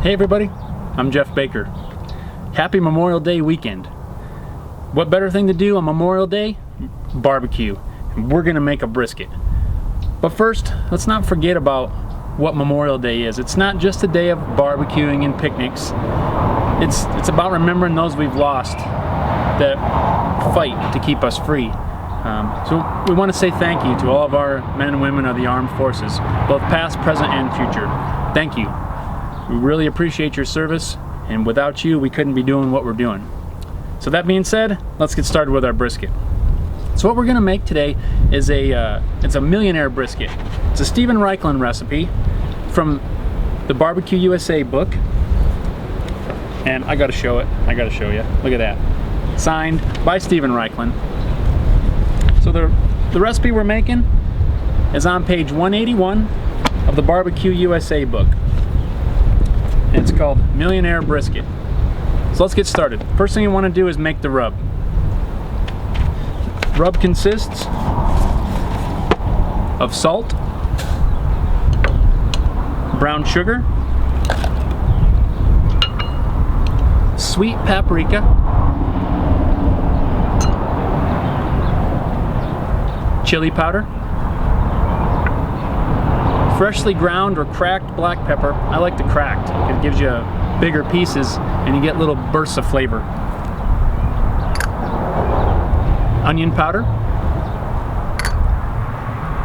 Hey everybody, I'm Jeff Baker. Happy Memorial Day weekend. What better thing to do on Memorial Day? Barbecue. And we're gonna make a brisket. But first, let's not forget about what Memorial Day is. It's not just a day of barbecuing and picnics. It's about remembering those we've lost that fight to keep us free. So we want to say thank you to all of our men and women of the armed forces, both past, present, and future. Thank you. We really appreciate your service, and without you, we couldn't be doing what we're doing. So that being said, let's get started with our brisket. So what we're going to make today is it's a millionaire brisket. It's a Steven Raichlen recipe from the BBQ USA book, and I got to show it. I got to show you. Look at that. Signed by Steven Raichlen. So the recipe we're making is on page 181 of the BBQ USA book. And it's called Millionaire Brisket. So let's get started. First thing you want to do is make the rub. Rub consists of salt, brown sugar, sweet paprika, chili powder, freshly ground or cracked black pepper. I like the cracked. It gives you bigger pieces and you get little bursts of flavor. Onion powder,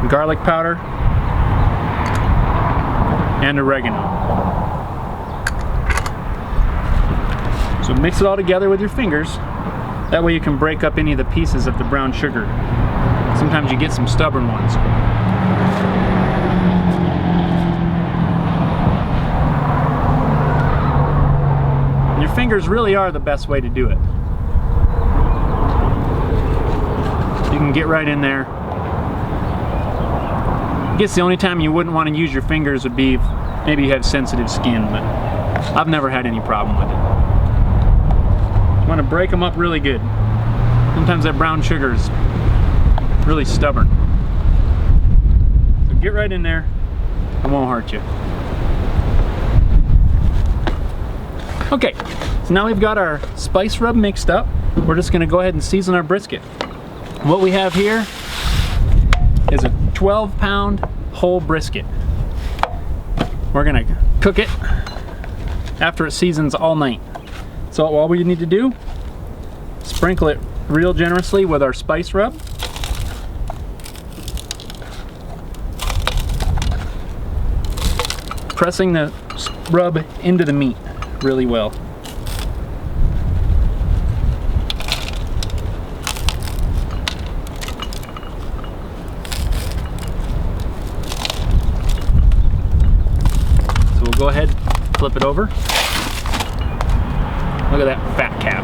garlic powder, and oregano. So mix it all together with your fingers. That way you can break up any of the pieces of the brown sugar. Sometimes you get some stubborn ones. Your fingers really are the best way to do it. You can get right in there. I guess the only time you wouldn't want to use your fingers would be if maybe you have sensitive skin, but I've never had any problem with it. You want to break them up really good. Sometimes that brown sugar is really stubborn. So get right in there. It won't hurt you. Okay, so now we've got our spice rub mixed up. We're just going to go ahead and season our brisket. What we have here is a 12-pound whole brisket. We're going to cook it after it seasons all night. So all we need to do, sprinkle it real generously with our spice rub. Pressing the rub into the meat really well. So we'll go ahead, flip it over. Look at that fat cap.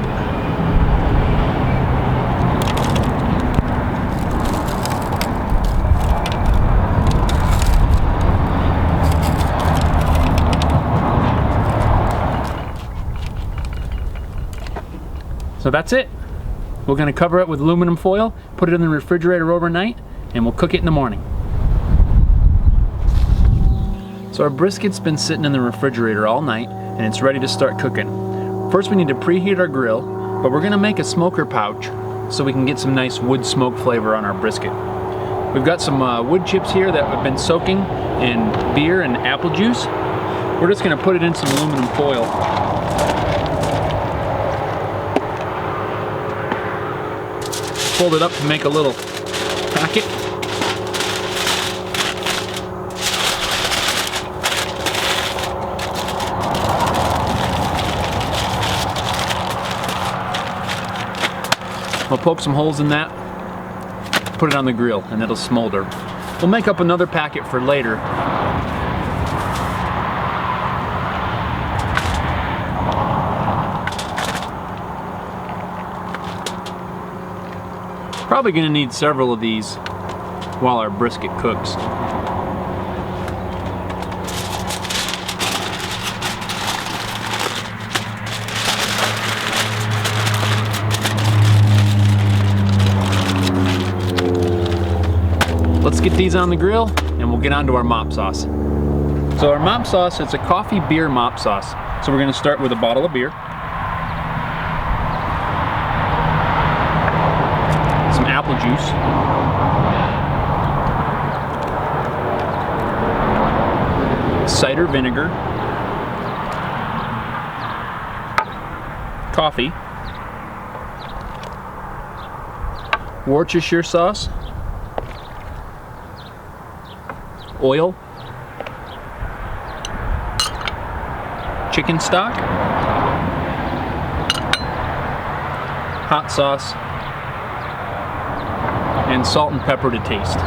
So that's it. We're going to cover it with aluminum foil, put it in the refrigerator overnight, and we'll cook it in the morning. So our brisket's been sitting in the refrigerator all night, and it's ready to start cooking. First we need to preheat our grill, but we're going to make a smoker pouch so we can get some nice wood smoke flavor on our brisket. We've got some wood chips here that have been soaking in beer and apple juice. We're just going to put it in some aluminum foil. Fold it up to make a little packet. We'll poke some holes in that, put it on the grill, and it'll smolder. We'll make up another packet for later. Probably going to need several of these while our brisket cooks. Let's get these on the grill and we'll get on to our mop sauce. So So our mop sauce, it's a coffee beer mop sauce. So we're gonna start with a bottle of beer. Some apple juice. Cider vinegar. Coffee. Worcestershire sauce. Oil. Chicken stock. Hot sauce. And salt and pepper to taste.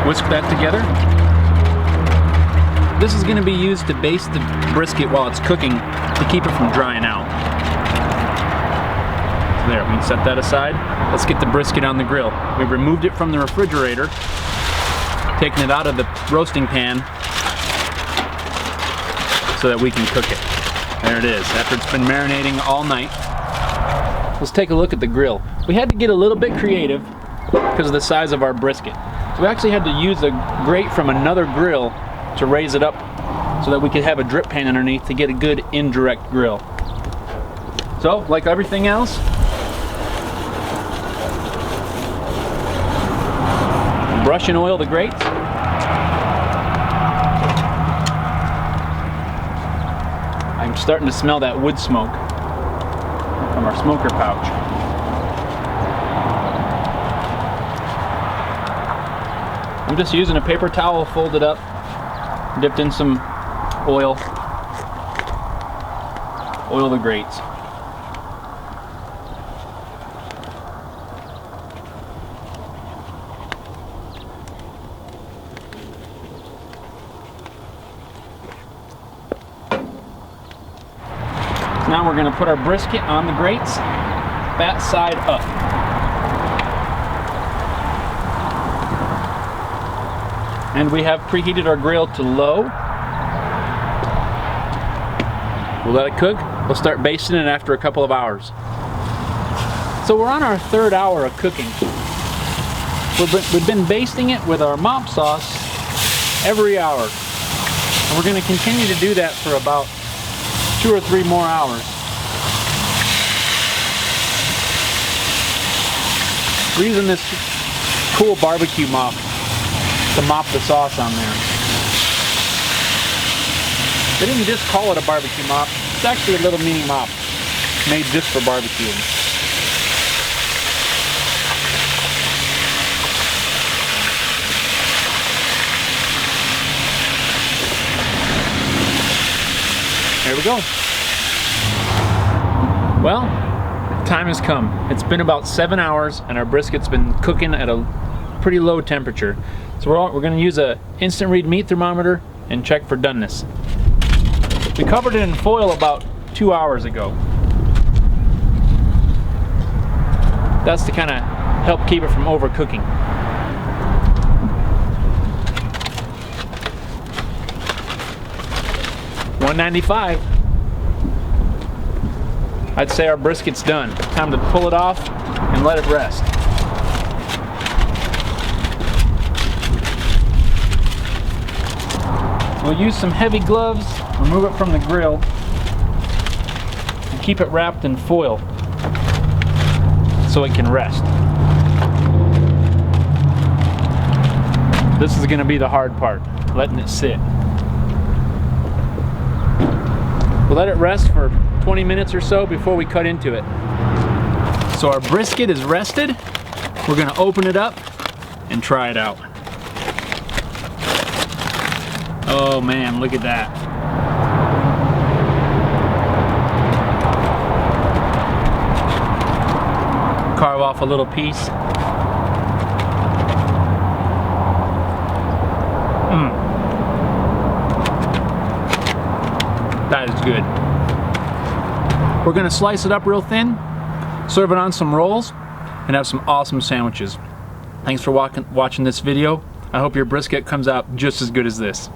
Whisk that together. This is going to be used to baste the brisket while it's cooking to keep it from drying out. There, we can set that aside. Let's get the brisket on the grill. We've removed it from the refrigerator, taken it out of the roasting pan so that we can cook it. There it is, after it's been marinating all night. Let's take a look at the grill. We had to get a little bit creative because of the size of our brisket. So we actually had to use a grate from another grill to raise it up so that we could have a drip pan underneath to get a good indirect grill. So, like everything else, brush and oil the grates. I'm starting to smell that wood smoke from our smoker pouch. I'm just using a paper towel folded up, dipped in some oil. Oil the grates. Now we're going to put our brisket on the grates, fat side up. And we have preheated our grill to low. We'll let it cook. We'll start basting it after a couple of hours. So we're on our third hour of cooking. We've been basting it with our mop sauce every hour. And we're going to continue to do that for about 2 or 3 more hours. We're using this cool barbecue mop to mop the sauce on there. They didn't just call it a barbecue mop. It's actually a little mini mop made just for barbecuing. There we go. Well, time has come. It's been about 7 hours and our brisket's been cooking at a pretty low temperature. So we're going to use a instant read meat thermometer and check for doneness. We covered it in foil about 2 hours ago. That's to kind of help keep it from overcooking. $195. I'd say our brisket's done. Time to pull it off and let it rest. We'll use some heavy gloves, remove it from the grill, and keep it wrapped in foil so it can rest. This is going to be the hard part, letting it sit. We'll let it rest for 20 minutes or so before we cut into it. So our brisket is rested. We're going to open it up and try it out. Oh man, look at that. Carve off a little piece. That is good. We're going to slice it up real thin, serve it on some rolls, and have some awesome sandwiches. Thanks for watching this video. I hope your brisket comes out just as good as this.